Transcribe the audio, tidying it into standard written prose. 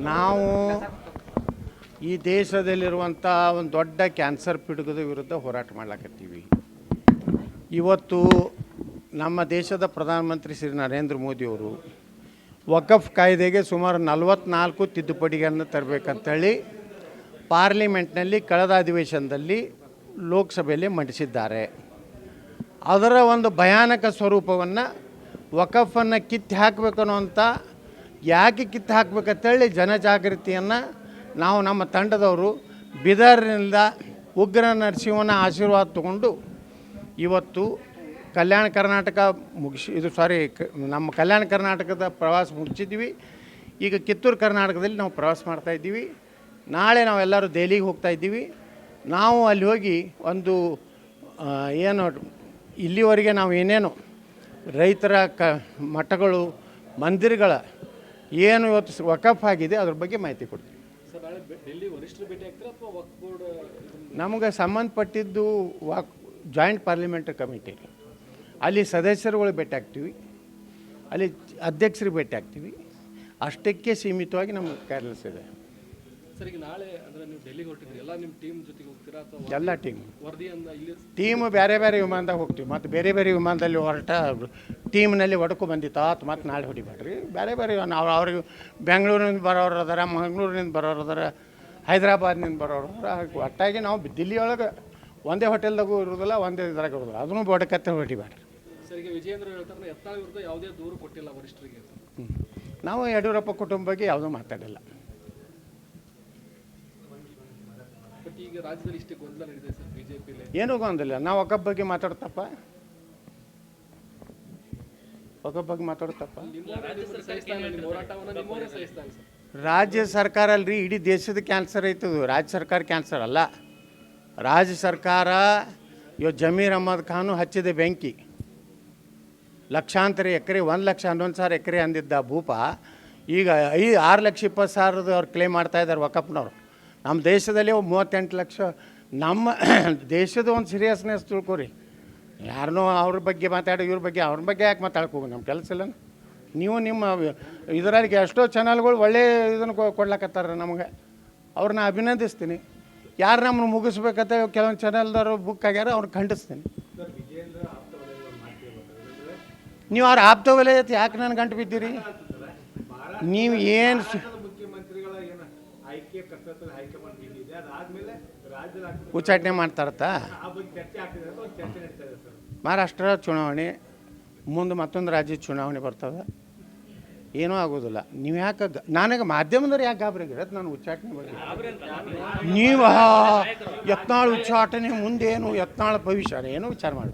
ನಾವು ಈ ದೇಶದಲ್ಲಿರುವಂಥ ಒಂದು ದೊಡ್ಡ ಕ್ಯಾನ್ಸರ್ ಪೀಡಿತದ ವಿರುದ್ಧ ಹೋರಾಟ ಮಾಡ್ಲಾಕತ್ತೀವಿ. ಇವತ್ತು ನಮ್ಮ ದೇಶದ ಪ್ರಧಾನಮಂತ್ರಿ ಶ್ರೀ ನರೇಂದ್ರ ಮೋದಿಯವರು ವಕಫ್ ಕಾಯ್ದೆಗೆ ಸುಮಾರು 44 ತಿದ್ದುಪಡಿಗಳನ್ನು ತರಬೇಕಂತೇಳಿ ಪಾರ್ಲಿಮೆಂಟ್ನಲ್ಲಿ ಕಳೆದ ಅಧಿವೇಶನದಲ್ಲಿ ಲೋಕಸಭೆಯಲ್ಲಿ ಮಂಡಿಸಿದ್ದಾರೆ. ಅದರ ಒಂದು ಭಯಾನಕ ಸ್ವರೂಪವನ್ನು ವಕಫನ್ನು ಕಿತ್ತು ಹಾಕಬೇಕು ಅನ್ನೋಂಥ, ಯಾಕೆ ಕಿತ್ತು ಹಾಕಬೇಕಂತೇಳಿ ಜನಜಾಗೃತಿಯನ್ನು ನಾವು ನಮ್ಮ ತಂಡದವರು ಬೀದರ್ನಿಂದ ಉಗ್ರ ನರಸಿಂಹನ ಆಶೀರ್ವಾದ ತಗೊಂಡು ಇವತ್ತು ಕಲ್ಯಾಣ ಕರ್ನಾಟಕ ನಮ್ಮ ಕಲ್ಯಾಣ ಕರ್ನಾಟಕದ ಪ್ರವಾಸ ಮುಗಿಸಿದ್ವಿ. ಈಗ ಕಿತ್ತೂರು ಕರ್ನಾಟಕದಲ್ಲಿ ನಾವು ಪ್ರವಾಸ ಮಾಡ್ತಾಯಿದ್ದೀವಿ. ನಾಳೆ ನಾವೆಲ್ಲರೂ ದೆಹಲಿಗೆ ಹೋಗ್ತಾಯಿದ್ದೀವಿ. ನಾವು ಅಲ್ಲಿ ಹೋಗಿ ಒಂದು ಏನು ಇಲ್ಲಿವರೆಗೆ ನಾವು ಏನೇನು ರೈತರ ಮಠಗಳು, ಮಂದಿರಗಳ ಏನು ಇವತ್ತು ವಕಫ್ ಆಗಿದೆ ಅದ್ರ ಬಗ್ಗೆ ಮಾಹಿತಿ ಕೊಡ್ತೀವಿ. ನಮಗೆ ಸಂಬಂಧಪಟ್ಟಿದ್ದು ಜಾಯಿಂಟ್ ಪಾರ್ಲಿಮೆಂಟ್ರಿ ಕಮಿಟಿ, ಅಲ್ಲಿ ಸದಸ್ಯರುಗಳು ಭೇಟಿ ಆಗ್ತೀವಿ, ಅಲ್ಲಿ ಅಧ್ಯಕ್ಷರಿಗೆ ಭೇಟಿ ಆಗ್ತೀವಿ. ಅಷ್ಟಕ್ಕೆ ಸೀಮಿತವಾಗಿ ನಮಗೆ ಕಾರ್ಯಲಸ ಇದೆ. ಸರ್, ಈಗ ನಾಳೆ ಅಂದರೆ ನೀವು ಡೆಲ್ಲಿಗೆ ಹೊರಟಿದ್ರಿ, ಎಲ್ಲ ನಿಮ್ಮ ಟೀಮ್ ಜೊತೆಗೆ ಹೋಗ್ತೀರಾ ಅಥವಾ ಎಲ್ಲ ಟೀಮ್ ವರದಿಯನ್ನು ಇಲ್ಲಿ ಟೀಮು ಬೇರೆ ಬೇರೆ ವಿಮಾನದಾಗ ಹೋಗ್ತೀವಿ. ಮತ್ತು ಬೇರೆ ಬೇರೆ ವಿಮಾನದಲ್ಲಿ ಹೊರಟ ಟೀಮ್ನಲ್ಲಿ ಹೊಡ್ಕೊ ಬಂದಿತ್ತು ಮತ್ತು ನಾಳೆ ಹೊಡಿಬೇಡ್ರಿ. ಬೇರೆ ಬೇರೆ ನಾವು ಅವ್ರಿಗೆ ಬೆಂಗಳೂರಿನಿಂದ ಬರೋರು ಅದಾರ, ಮಂಗಳೂರಿನಿಂದ ಬರೋರು ಅದಾರ, ಹೈದರಾಬಾದ್ನಿಂದ ಬರೋರು ಅದಾರ. ಒಟ್ಟಾಗಿ ನಾವು ದಿಲ್ಲಿಯೊಳಗೆ ಒಂದೇ ಹೋಟೆಲ್ದಾಗೂ ಇರೋದಿಲ್ಲ, ಒಂದೇ ಇದ್ರಾಗ ಇರೋದಿಲ್ಲ. ಅದನ್ನು ಬಡಕತ್ತೆ ಹೊಡಿಬೇಡ್ರಿ. ಸರ್, ಈಗ ವಿಜಯೇಂದ್ರ ಹೇಳ್ತಾರೆ ಯತ್ನಾಳ್ ವಿರುದ್ಧ ಯಾವುದೇ ದೂರು ಕೊಟ್ಟಿಲ್ಲ ವರಿಷ್ಠರಿಗೆ. ನಾವು ಯಡಿಯೂರಪ್ಪ ಕುಟುಂಬ ಬಗ್ಗೆ ಯಾವುದೂ ಮಾತಾಡಿಲ್ಲ. ಬಟ್ ಈಗ ರಾಜ್ಯದಲ್ಲಿ ಇಷ್ಟೇ ಗೊಂದಲ ನಡೆದಿದೆ ಸರ್ ಬಿಜೆಪಿಯಲ್ಲಿ. ಏನೂ ಗೊಂದಲ. ನಾವು ವಕಫ್ ಬಗ್ಗೆ ಮಾತಾಡ್ತಪ್ಪ, ವಕಫ್ ಬಗ್ಗೆ ಮಾತಾಡ್ತಪ್ಪ. ರಾಜ್ಯ ಸರ್ಕಾರ ಅಲ್ರಿ, ಇಡೀ ದೇಶದ ಕ್ಯಾನ್ಸರ್ ಐತದು. ರಾಜ್ಯ ಸರ್ಕಾರ ಕ್ಯಾನ್ಸರ್ ಅಲ್ಲ. ರಾಜ್ಯ ಸರ್ಕಾರ ಇವತ್ತು ಜಮೀರ್ ಅಹಮದ್ ಖಾನು ಹಚ್ಚಿದೆ ಬೆಂಕಿ. ಲಕ್ಷಾಂತರ ಎಕರೆ, 1,11,000 ಎಕರೆ ಅಂದಿದ್ದ ಭೂಪ ಈಗ 6,20,000 ಅವ್ರು ಕ್ಲೇಮ್ ಮಾಡ್ತಾಯಿದ್ದಾರೆ ವಕಫ್ನವ್ರು. ನಮ್ಮ ದೇಶದಲ್ಲಿ 38 ಲಕ್ಷ. ನಮ್ಮ ದೇಶದ ಒಂದು ಸೀರಿಯಸ್ನೆಸ್ ತಿಳ್ಕೊರಿ. ಯಾರನ್ನೋ ಅವ್ರ ಬಗ್ಗೆ ಮಾತಾಡೋ, ಇವ್ರ ಬಗ್ಗೆ ಅವ್ರ ಬಗ್ಗೆ ಯಾಕೆ ಮಾತಾಡ್ಕೋಗಿ? ನಮ್ಮ ಕೆಲಸ ಇಲ್ಲ. ನೀವು ನಿಮ್ಮ ಇದರಲ್ಲಿ ಎಷ್ಟೋ ಚಾನಲ್ಗಳು ಒಳ್ಳೆ ಇದನ್ನು ಕೊಡ್ಲಕತ್ತಾರ ನಮಗೆ. ಅವ್ರನ್ನ ಅಭಿನಂದಿಸ್ತೀನಿ. ಯಾರು ನಮ್ಮನ್ನು ಮುಗಿಸ್ಬೇಕಂತ ಕೆಲವೊಂದು ಚಾನಲ್ದವರು ಬುಕ್ ಆಗ್ಯಾರ, ಅವ್ರು ಖಂಡಿಸ್ತೀನಿ. ನೀವು ಅವ್ರ ಆಪ್ತವಲೇ ಯಾಕೆ ನನ್ನ ಗಂಟು ಬಿದ್ದೀರಿ? ನೀವು ಏನು ಉಚ್ಚಾಟನೆ ಮಾಡ್ತಾರತ್ತ? ಮಹಾರಾಷ್ಟ್ರ ಚುನಾವಣೆ ಮುಂದೆ ಮತ್ತೊಂದು ರಾಜ್ಯದ ಚುನಾವಣೆ ಬರ್ತದೆ, ಏನೂ ಆಗೋದಿಲ್ಲ. ನೀವು ಯಾಕೆ ನನಗೆ ಮಾಧ್ಯಮದವ್ರು ಯಾಕೆ ಗಾಬರಿಗಿರತ್ತೆ ನಾನು ಉಚ್ಚಾಟನೆ ಬಗ್ಗೆ? ನೀವು ಯತ್ನಾಳ್ ಉಚ್ಚಾಟನೆ ಮುಂದೇನು, ಯತ್ನಾಳ್ ಭವಿಷ್ಯ ಏನೂ ವಿಚಾರ ಮಾಡಿ